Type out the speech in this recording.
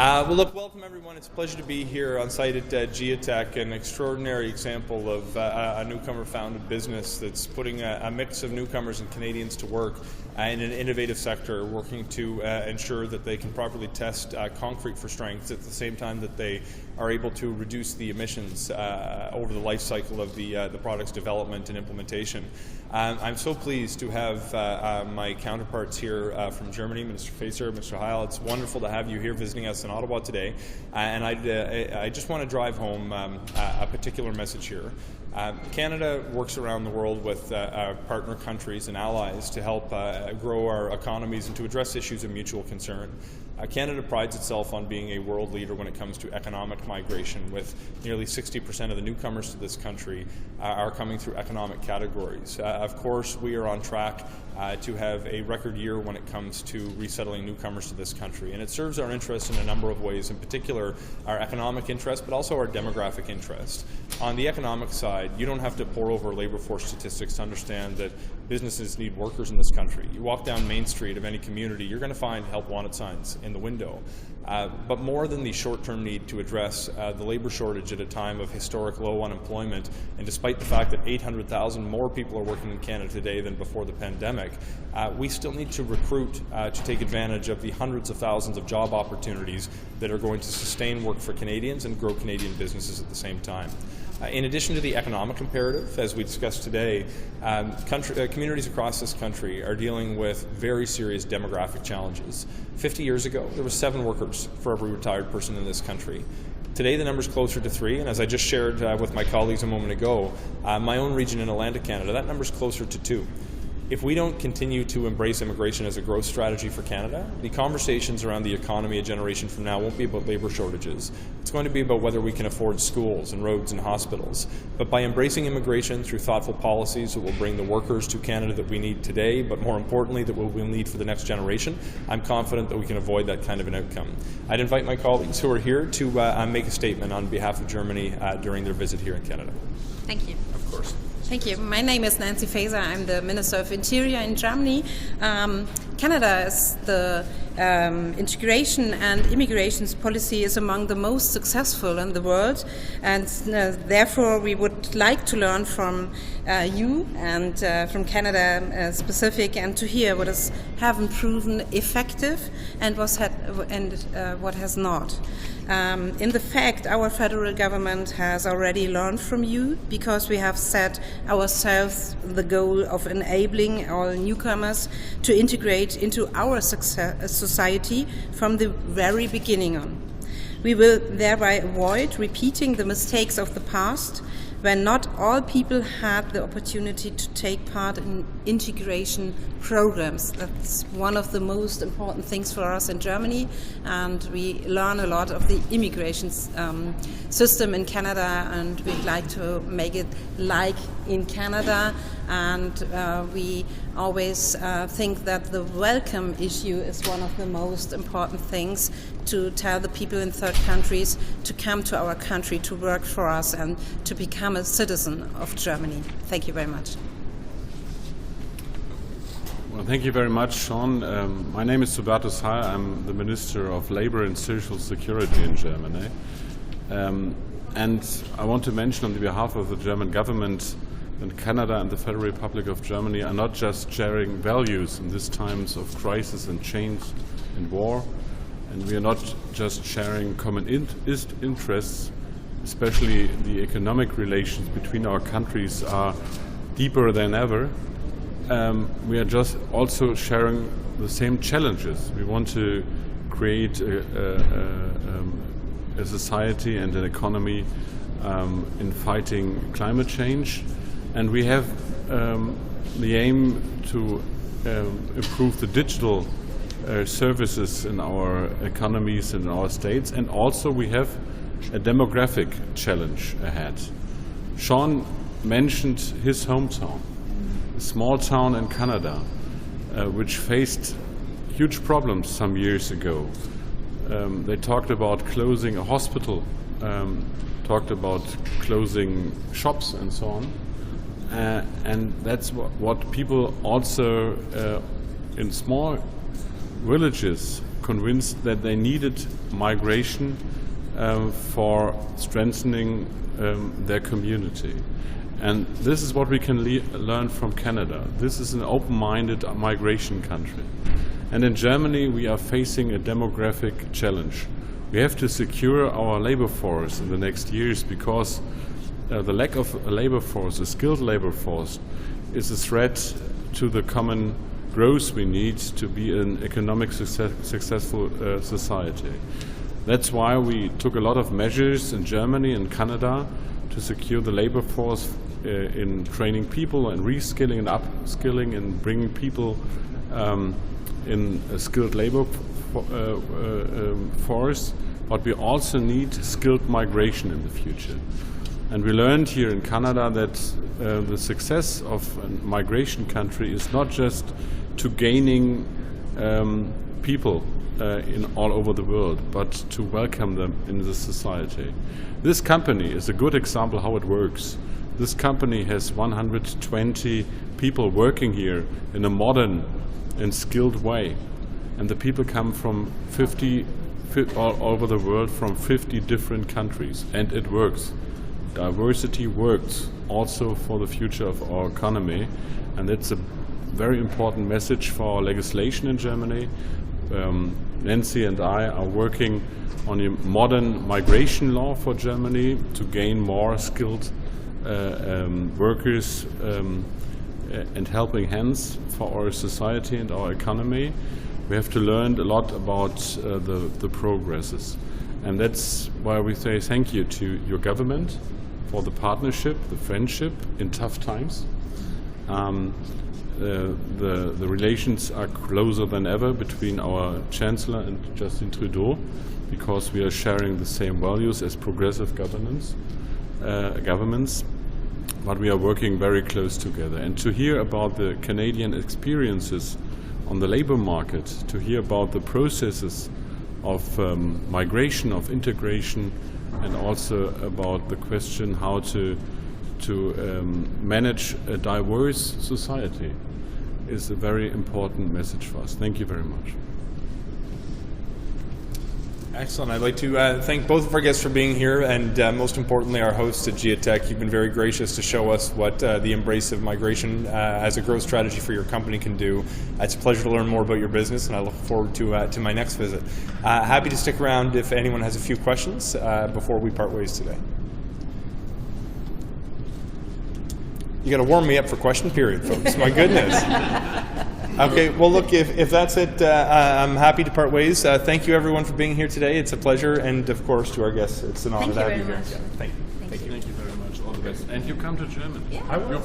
Well, look, welcome everyone. It's a pleasure to be here on site at Geotech, an extraordinary example of a newcomer-founded business that's putting a mix of newcomers and Canadians to work in an innovative sector, working to ensure that they can properly test concrete for strength at the same time that they are able to reduce the emissions over the life cycle of the product's development and implementation. I'm so pleased to have my counterparts here from Germany, Minister Sean Fraser, Mr. Heil. It's wonderful to have you here visiting us in Ottawa today, and I just want to drive home a particular message here. Canada works around the world with partner countries and allies to help grow our economies and to address issues of mutual concern. Canada prides itself on being a world leader when it comes to economic migration, with nearly 60% of the newcomers to this country are coming through economic categories. Of course, we are on track to have a record year when it comes to resettling newcomers to this country, and it serves our interests in a number of ways, in particular our economic interest, but also our demographic interest. On the economic side, you don't have to pore over labor force statistics to understand that businesses need workers in this country. You walk down Main Street of any community, you're going to find help wanted signs in the window. But more than the short-term need to address the labor shortage at a time of historic low unemployment, and despite the fact that 800,000 more people are working in Canada today than before the pandemic, we still need to recruit to take advantage of the hundreds of thousands of job opportunities that are going to sustain work for Canadians and grow Canadian businesses at the same time. In addition to the economic imperative, as we discussed today, communities across this country are dealing with very serious demographic challenges. 50 years ago, there were 7 workers for every retired person in this country. Today, the number is closer to 3, and as I just shared with my colleagues a moment ago, my own region in Atlantic Canada, that number is closer to 2. If we don't continue to embrace immigration as a growth strategy for Canada, the conversations around the economy a generation from now won't be about labor shortages. It's going to be about whether we can afford schools and roads and hospitals. But by embracing immigration through thoughtful policies that will bring the workers to Canada that we need today, but more importantly, that we'll need for the next generation, I'm confident that we can avoid that kind of an outcome. I'd invite my colleagues who are here to make a statement on behalf of Germany during their visit here in Canada. Thank you. Of course. Thank you. My name is Nancy Faeser. I'm the Minister of Interior in Germany. Canada is the integration and immigration policy is among the most successful in the world, and therefore we would like to learn from you and from Canada specific, and to hear what has haven't proven effective and what has not. In the fact, our federal government has already learned from you, because we have set ourselves the goal of enabling all newcomers to integrate into our society from the very beginning on. We will thereby avoid repeating the mistakes of the past, when not all people had the opportunity to take part in integration programs. That's one of the most important things for us in Germany, and we learn a lot of the immigration system in Canada, and we'd like to make it like in Canada. And we always think that the welcome issue is one of the most important things, to tell the people in third countries to come to our country to work for us and to become a citizen of Germany. Thank you very much. Well, thank you very much, Sean. My name is Hubertus Heil. I'm the Minister of Labor and Social Security in Germany. And I want to mention on behalf of the German government that Canada and the Federal Republic of Germany are not just sharing values in these times of crisis and change and war, and we are not just sharing common interests, especially the economic relations between our countries are deeper than ever. We are just also sharing the same challenges. We want to create a society and an economy in fighting climate change, and we have the aim to improve the digital services in our economies and in our states, and also we have a demographic challenge ahead. Sean mentioned his hometown, a small town in Canada, which faced huge problems some years ago. They talked about closing a hospital, talked about closing shops and so on. And that's what people also in small villages convinced that they needed migration for strengthening their community. And this is what we can learn from Canada. This is an open-minded migration country. And in Germany, we are facing a demographic challenge. We have to secure our labor force in the next years because the lack of a labor force, a skilled labor force, is a threat to the common growth we need to be an economic successful society. That's why we took a lot of measures in Germany and Canada to secure the labor force in training people and reskilling and upskilling and bringing people in a skilled labor force, but we also need skilled migration in the future. And we learned here in Canada that the success of a migration country is not just to gaining people in all over the world, but to welcome them in the society. This company is a good example how it works. This company has 120 people working here in a modern and skilled way. And the people come from all over the world from 50 different countries. And it works. Diversity works also for the future of our economy. And that's a very important message for our legislation in Germany. Nancy and I are working on a modern migration law for Germany to gain more skilled workers and helping hands for our society and our economy. We have to learn a lot about the progresses. And that's why we say thank you to your government for the partnership, the friendship in tough times. The relations are closer than ever between our Chancellor and Justin Trudeau because we are sharing the same values as progressive governments, but we are working very close together. And to hear about the Canadian experiences on the labor market, to hear about the processes of migration, of integration, and also about the question how to manage a diverse society is a very important message for us. Thank you very much. Excellent. I'd like to thank both of our guests for being here and most importantly our hosts at GeoTech. You've been very gracious to show us what the embrace of migration as a growth strategy for your company can do. It's a pleasure to learn more about your business and I look forward to my next visit. Happy to stick around if anyone has a few questions before we part ways today. You got to warm me up for question period, folks. My goodness. Okay, well, look, if that's it, I'm happy to part ways. Thank you, everyone, for being here today. It's a pleasure. And, of course, to our guests, it's an honor to have you here. Yeah, thank you. Thank you very much. All the best. And you come to Germany. Yeah. I will.